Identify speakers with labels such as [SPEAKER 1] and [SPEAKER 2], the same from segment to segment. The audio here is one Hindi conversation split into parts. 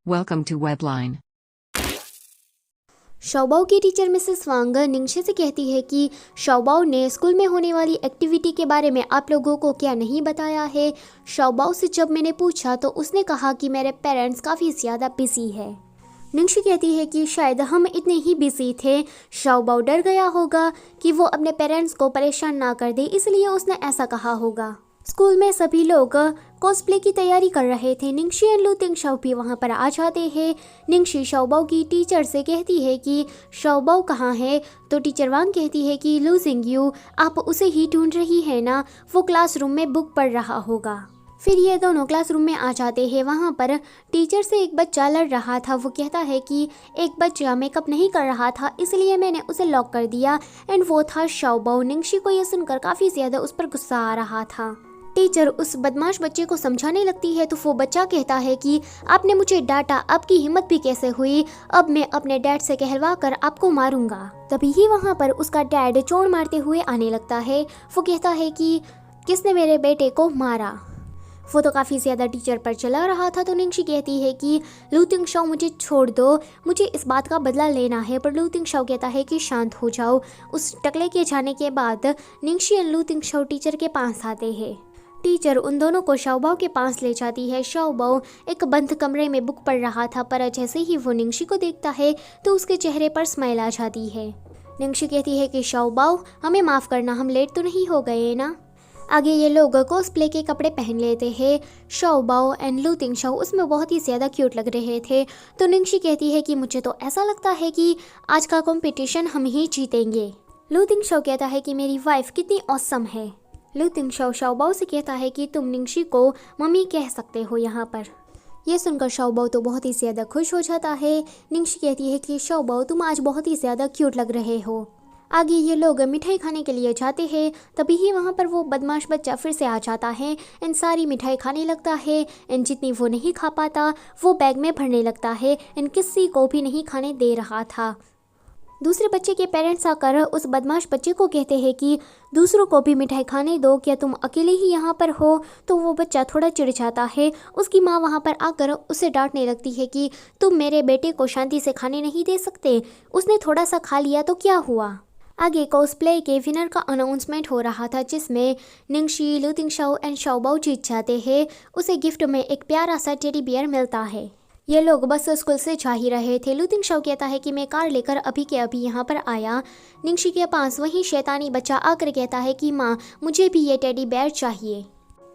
[SPEAKER 1] Welcome to Webline.
[SPEAKER 2] शाओबाओ की टीचर मिसेस वांग निंगशी से कहती है कि शाओबाओ ने स्कूल में होने वाली एक्टिविटी के बारे में आप लोगों को क्या नहीं बताया है। शाओबाओ से जब मैंने पूछा तो उसने कहा कि मेरे पेरेंट्स काफ़ी ज़्यादा बिजी है। निंगशी कहती है कि शायद हम इतने ही बिजी थे, शाओबाओ डर गया होगा कि वो अपने पेरेंट्स को परेशान ना कर दे, इसलिए उसने ऐसा कहा होगा। स्कूल में सभी लोग कॉस्प्ले की तैयारी कर रहे थे। निंगशी एंड लू तिंगशाओ भी वहाँ पर आ जाते हैं। निंगशी शाओबाओ की टीचर से कहती है कि शाओबाओ कहाँ है, तो टीचर वांग कहती है कि लू जिंगयू आप उसे ही ढूंढ रही है ना, वो क्लासरूम में बुक पढ़ रहा होगा। फिर ये दोनों क्लासरूम में आ जाते हैं। वहाँ पर टीचर से एक बच्चा लड़ रहा था। वो कहता है कि एक बच्चा मेकअप नहीं कर रहा था, इसलिए मैंने उसे लॉक कर दिया, एंड वो था शाओबाओ। निंगशी को यह सुनकर काफ़ी ज़्यादा उस पर गुस्सा आ रहा था। टीचर उस बदमाश बच्चे को समझाने लगती है तो वो बच्चा कहता है कि आपने मुझे डांटा, आपकी हिम्मत भी कैसे हुई, अब मैं अपने डैड से कहलवा कर आपको मारूंगा। तभी ही वहाँ पर उसका डैड चोट मारते हुए आने लगता है। वो कहता है कि किसने मेरे बेटे को मारा। वो तो काफ़ी ज़्यादा टीचर पर चला रहा था। तो निंगशी कहती है कि लू तिंगशाओ मुझे छोड़ दो, मुझे इस बात का बदला लेना है। पर लू तिंगशाओ कहता है कि शांत हो जाओ। उस टकले के जाने के बाद निंगशी और लू तिंगशाओ टीचर के पास आते हैं। टीचर उन दोनों को शाओबाओ के पास ले जाती है। शाओबाओ एक बंद कमरे में बुक पढ़ रहा था, पर जैसे ही वो निंगशी को देखता है तो उसके चेहरे पर स्माइल आ जाती है। निंगशी कहती है कि शाओबाओ हमें माफ़ करना, हम लेट तो नहीं हो गए ना। आगे ये लोग कॉस्प्ले के कपड़े पहन लेते हैं। शाओबाओ एंड लू तिंगशाओ उसमें बहुत ही ज़्यादा क्यूट लग रहे थे। तो निंगशी कहती है कि मुझे तो ऐसा लगता है कि आज का कंपटीशन हम ही जीतेंगे। लू तिंगशाओ कहता है कि मेरी वाइफ कितनी ऑसम है। लू तिंगशाओ शाओबाओ से कहता है कि तुम निंगशी को मम्मी कह सकते हो यहाँ पर। यह सुनकर शाओबाओ तो बहुत ही ज़्यादा खुश हो जाता है। निंगशी कहती है कि शाओबाओ तुम आज बहुत ही ज़्यादा क्यूट लग रहे हो। आगे ये लोग मिठाई खाने के लिए जाते हैं। तभी ही वहाँ पर वो बदमाश बच्चा फिर से आ जाता है एंड सारी मिठाई खाने लगता है, एंड जितनी वो नहीं खा पाता वो बैग में भरने लगता है, एंड किसी को भी नहीं खाने दे रहा था। दूसरे बच्चे के पेरेंट्स आकर उस बदमाश बच्चे को कहते हैं कि दूसरों को भी मिठाई खाने दो, क्या तुम अकेले ही यहाँ पर हो। तो वो बच्चा थोड़ा चिढ़ जाता है। उसकी माँ वहाँ पर आकर उसे डांटने लगती है कि तुम मेरे बेटे को शांति से खाने नहीं दे सकते, उसने थोड़ा सा खा लिया तो क्या हुआ। आगे कॉस्प्ले के विनर का अनाउंसमेंट हो रहा था, जिसमें निंगशी, लू तिंगशाओ एंड शाओबाओ जीत जाते हैं। उसे गिफ्ट में एक प्यारा सा टेडी बियर मिलता है। ये लोग बस स्कूल से जा ही रहे थे। लू तिंगशाओ कहता है कि मैं कार लेकर अभी के अभी यहाँ पर आया। निंगशी के पास वही शैतानी बच्चा आकर कहता है कि माँ मुझे भी ये टेडी बेयर चाहिए।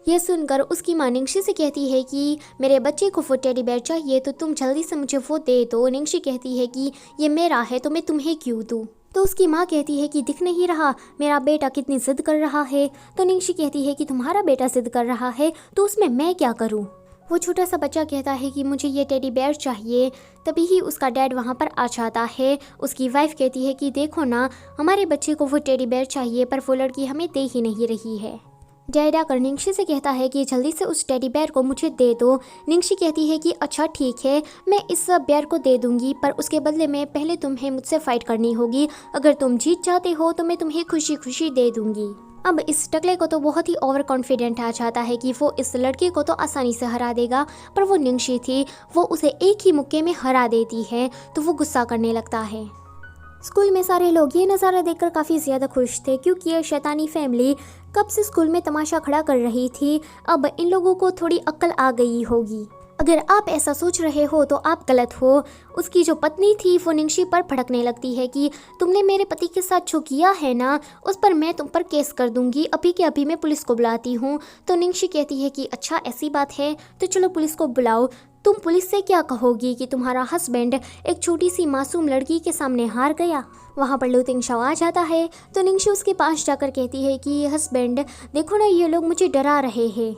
[SPEAKER 2] यह सुनकर उसकी माँ निंगशी से कहती है कि मेरे बच्चे को वो टेडी बेयर चाहिए तो तुम जल्दी से मुझे वो दे दो। निंगशी कहती है कि ये मेरा है तो मैं तुम्हें क्यों दूँ। तो उसकी माँ कहती है कि दिख नहीं रहा मेरा बेटा कितनी जिद कर रहा है। तो निंगशी कहती है कि तुम्हारा बेटा जिद कर रहा है तो उसमें मैं क्या करूँ। वो छोटा सा बच्चा कहता है कि मुझे ये टेडी बेयर चाहिए। तभी ही उसका डैड वहाँ पर आ जाता है। उसकी वाइफ कहती है कि देखो ना, हमारे बच्चे को वो टेडी बेयर चाहिए पर वो लड़की हमें दे ही नहीं रही है। डैड आकर निंगशी से कहता है कि जल्दी से उस टेडी बेयर को मुझे दे दो। निंगशी कहती है कि अच्छा ठीक है, मैं इस बेयर को दे दूंगी, पर उसके बदले में पहले तुम्हें मुझसे फाइट करनी होगी। अगर तुम जीत जाते हो तो मैं तुम्हें खुशी खुशी दे दूंगी। अब इस टकले को तो बहुत ही ओवर कॉन्फिडेंट आ जाता है कि वो इस लड़के को तो आसानी से हरा देगा, पर वो निंगशी थी, वो उसे एक ही मुक्के में हरा देती है। तो वो गुस्सा करने लगता है। स्कूल में सारे लोग ये नज़ारा देखकर काफ़ी ज़्यादा खुश थे, क्योंकि ये शैतानी फैमिली कब से स्कूल में तमाशा खड़ा कर रही थी। अब इन लोगों को थोड़ी अक्ल आ गई होगी। अगर आप ऐसा सोच रहे हो तो आप गलत हो। उसकी जो पत्नी थी वो निंगशी पर भड़कने लगती है कि तुमने मेरे पति के साथ जो किया है ना, उस पर मैं तुम पर केस कर दूंगी, अभी के अभी मैं पुलिस को बुलाती हूँ। तो निंगशी कहती है कि अच्छा ऐसी बात है तो चलो पुलिस को बुलाओ। तुम पुलिस से क्या कहोगी कि तुम्हारा हस्बैंड एक छोटी सी मासूम लड़की के सामने हार गया। वहाँ पर लू तिंगशाओ आ जाता है। तो निंगशी उसके पास जाकर कहती है कि हस्बैंड देखो ना, ये लोग मुझे डरा रहे हैं।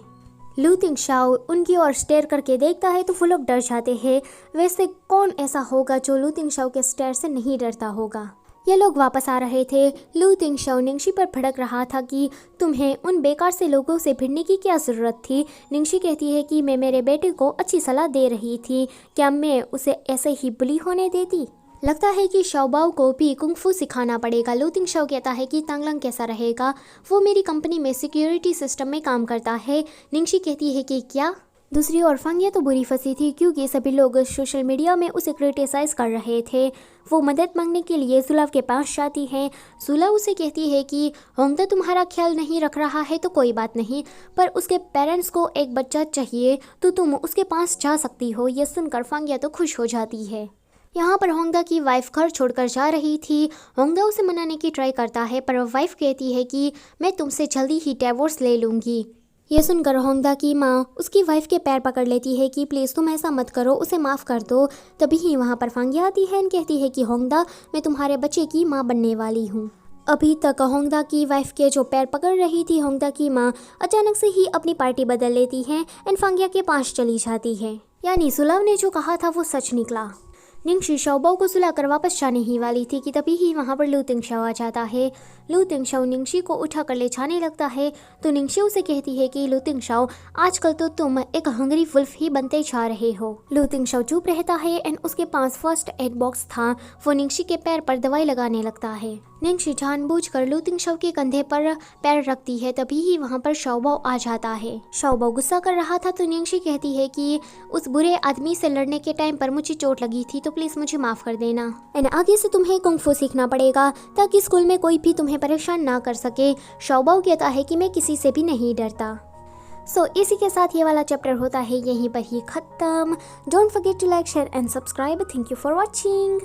[SPEAKER 2] लू तिंगशाओ उनकी ओर स्टेयर करके देखता है तो वो लोग डर जाते हैं। वैसे कौन ऐसा होगा जो लू तिंगशाओ के स्टेयर से नहीं डरता होगा। ये लोग वापस आ रहे थे। लू तिंगशाओ निंगशी पर भड़क रहा था कि तुम्हें उन बेकार से लोगों से भिड़ने की क्या ज़रूरत थी। निंगशी कहती है कि मैं मेरे बेटे को अच्छी सलाह दे रही थी, क्या मैं उसे ऐसे ही बुली होने देती। लगता है कि शाओबाओ को भी कुंग-फू सिखाना पड़ेगा। लू तिंगशाओ कहता है कि तांगलंग कैसा रहेगा, वो मेरी कंपनी में सिक्योरिटी सिस्टम में काम करता है। निंगशी कहती है कि क्या। दूसरी ओर फांगिया तो बुरी फंसी थी क्योंकि सभी लोग सोशल मीडिया में उसे क्रिटिसाइज कर रहे थे। वो मदद मांगने के लिए सुलभ के पास जाती है। सुलभ उसे कहती है कि होंगदा तुम्हारा ख्याल नहीं रख रहा है तो कोई बात नहीं, पर उसके पेरेंट्स को एक बच्चा चाहिए तो तुम उसके पास जा सकती हो। यह सुनकर फांगिया तो खुश हो जाती है। यहाँ पर होंगदा की वाइफ घर छोड़कर जा रही थी। होंगदा उसे मनाने की ट्राई करता है पर वाइफ कहती है कि मैं तुमसे जल्दी ही डिवोर्स ले लूँगी। यह सुनकर होंगदा की माँ उसकी वाइफ के पैर पकड़ लेती है कि प्लीज़ तुम ऐसा मत करो, उसे माफ़ कर दो। तभी ही वहाँ पर फांगिया आती है और कहती है कि होंगदा मैं तुम्हारे बच्चे की माँ बनने वाली हूँ। अभी तक होंगदा की वाइफ के जो पैर पकड़ रही थी होंगदा की माँ अचानक से ही अपनी पार्टी बदल लेती है एंड फांगिया के पास चली जाती है। यानी सुलभ ने जो कहा था वो सच निकला। निंगशी शाओबाओ को सुलाकर वापस जाने ही वाली थी कि तभी ही वहाँ पर लू तिंगशाओ आ जाता है। लू तिंगशाओ निंगशी को उठाकर ले जाने लगता है तो निंगशी उसे कहती है कि लू तिंगशाओ आजकल तो तुम एक हंगरी वुल्फ ही बनते जा रहे हो। लू तिंगशाओ चुप रहता है एंड उसके पास फर्स्ट एड बॉक्स था। वो निंगशी के पैर पर दवाई लगाने लगता है। निंगशी जानबूझकर लू तिंगशाओ के कंधे पर पैर रखती है। तभी ही वहाँ पर शाओबाओ आ जाता है। शाओबाओ गुस्सा कर रहा था तो निंगशी कहती है कि उस बुरे आदमी से लड़ने के टाइम पर मुझे चोट लगी थी तो प्लीज़ मुझे माफ़ कर देना एंड आगे से तुम्हें कुंग-फू सीखना पड़ेगा ताकि स्कूल में कोई भी तुम्हें परेशान ना कर सके। शाओबाओ कहता है कि मैं किसी से भी नहीं डरता। सो इसी के साथ ये वाला चैप्टर होता है यहीं पर ही ख़त्म। Don't forget to like share and subscribe. Thank you for watching.